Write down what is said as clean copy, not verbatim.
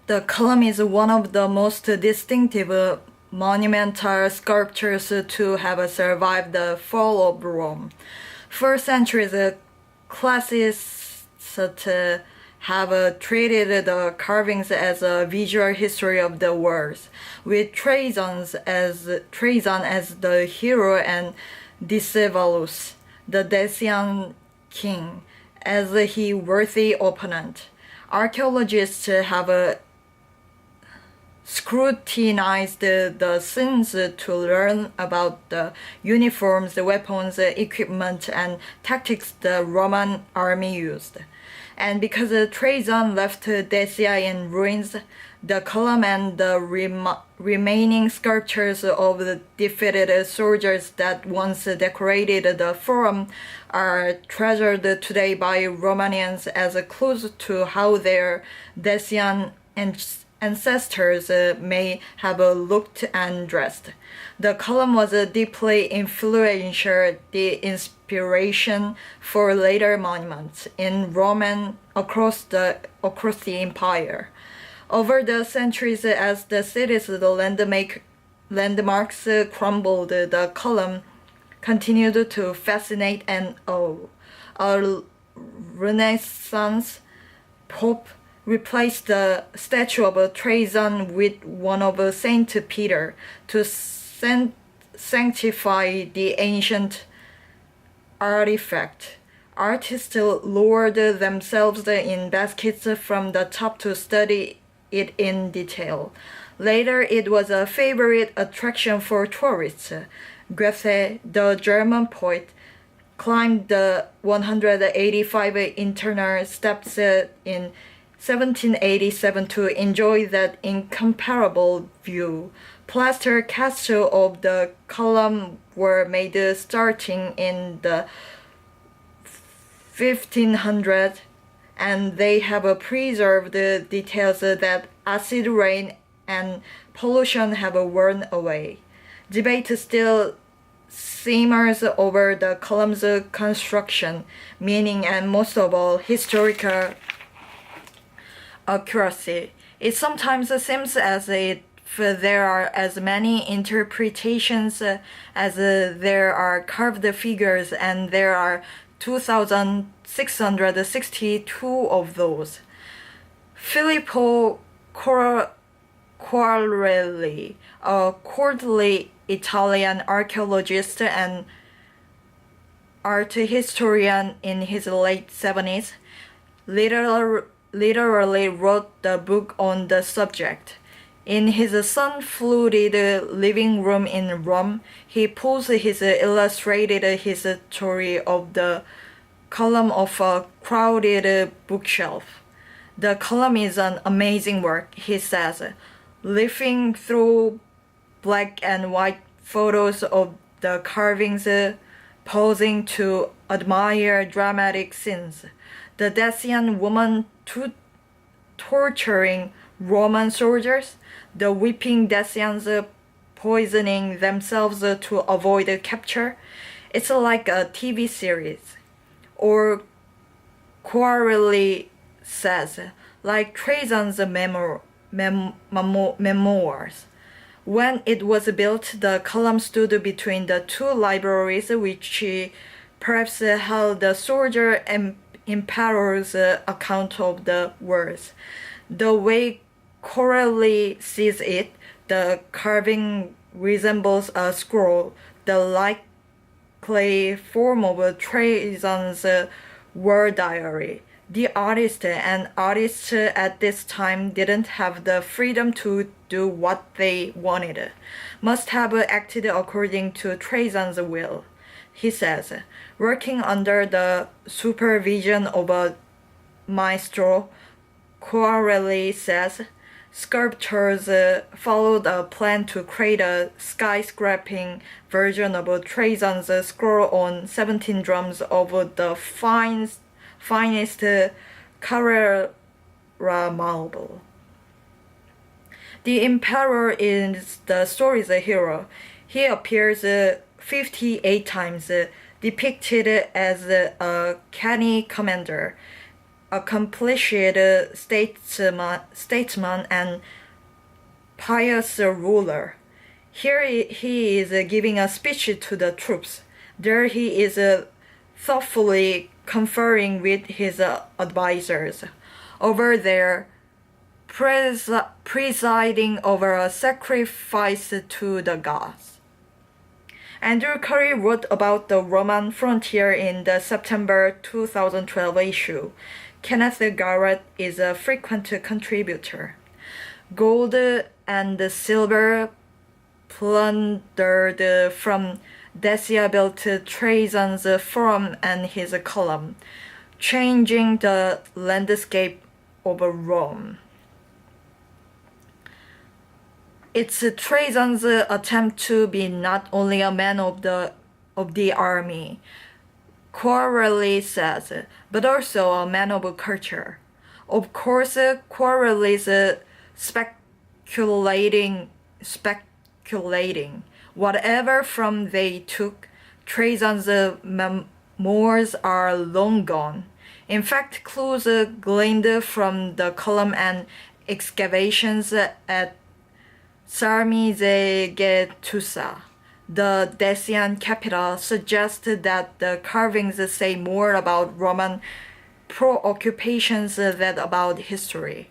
The column is one of the most distinctive monumental sculptures to have survived the fall of Rome. For centuries, classicists have treated the carvings as a visual history of the wars, with Trajan as the hero and Decebalus, the Dacian king, as his worthy opponent. Archaeologists have scrutinized the scenes to learn about the uniforms, weapons, equipment, and tactics the Roman army used. And because Trajan left Dacia in ruins, the column and the remaining sculptures of the defeated soldiers that once decorated the forum are treasured today by Romanians as clues to how their Dacian ancestors may have looked and dressed. The column was deeply influential, the inspiration for later monuments in Rome and across the empire. Over the centuries, as the city's landmarks crumbled, the column continued to fascinate and awe. A Renaissance Pope replaced the statue of Trajan with one of Saint Peter to sanctify the ancient artifact. Artists lowered themselves in baskets from the top to study it in detail. Later, it was a favorite attraction for tourists. Goethe, the German poet, climbed the 185 internal steps in 1787 to enjoy that incomparable view. Plaster casts of the column were made starting in the 1500s, and they have preserved details that acid rain and pollution have worn away. Debate still simmers over the column's construction, meaning, and most of all, historical accuracy. It sometimes seems as if there are as many interpretations as there are carved figures, and there are 2,662 of those. Filippo Quarelli, a courtly Italian archaeologist and art historian in his late 70s, literally wrote the book on the subject. In his sun-flooded living room in Rome, he pulls his illustrated history of the column of a crowded bookshelf. The column is an amazing work, he says, leafing through black and white photos of the carvings, pausing to admire dramatic scenes. The Dacian woman torturing Roman soldiers, the weeping Dacians poisoning themselves to avoid capture. It's like a TV series. Or Quarelli says, like Trajan's memoirs. When it was built, the column stood between the two libraries, which perhaps held the soldier and emperor's account of the wars. The way Corelli sees it, the carving resembles a scroll, the likely form of Trajan's war diary. The artists at this time didn't have the freedom to do what they wanted, must have acted according to Trajan's will. He says, working under the supervision of a maestro, Quarelli says, sculptors followed a plan to create a skyscraping version of Trajan's scroll on 17 drums of the finest Carrara marble. The emperor is the story's hero. He appears 58 times, depicted as a canny commander. accomplished statesman and pious ruler. Here he is giving a speech to the troops. There he is thoughtfully conferring with his advisors. Over there, presiding over a sacrifice to the gods. Andrew Curry wrote about the Roman frontier in the September 2012 issue. Kenneth Garrett is a frequent contributor. Gold and silver plundered from Dacia built Trajan's forum and his column, changing the landscape of Rome. It's Trajan's attempt to be not only a man of the army, Quarelli says, but also a man of culture. Of course, Quarelli's speculating. Whatever from they took, Trajan's memoirs are long gone. In fact, clues gleaned from the column and excavations at Sarmizegetusa, the Dacian capital, suggest that the carvings say more about Roman preoccupations than about history.